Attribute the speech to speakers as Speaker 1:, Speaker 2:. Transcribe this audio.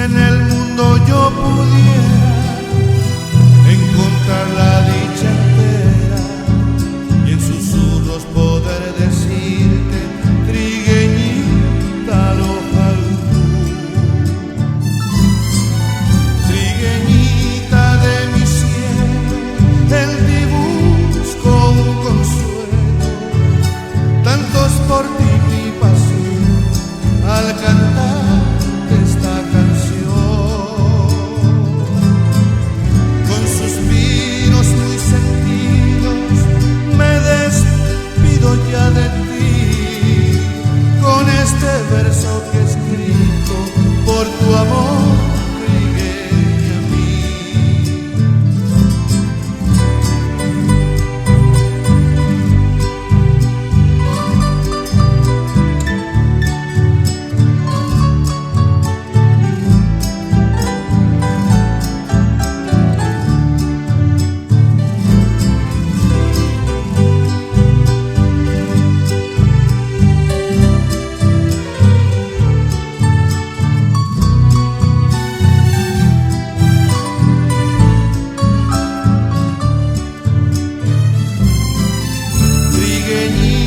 Speaker 1: en el mundo yo pudiera encontrar la dicha entera y en susurros poder decirte, trigueñita Lojalcú, trigueñita de mi cielo, en ti busco un consuelo, tantos por ti mi pasión al cantar esta canción. Con suspiros muy sentidos me despido ya de ti, con este verso que he escrito por tu amor, trigueña trigueñita.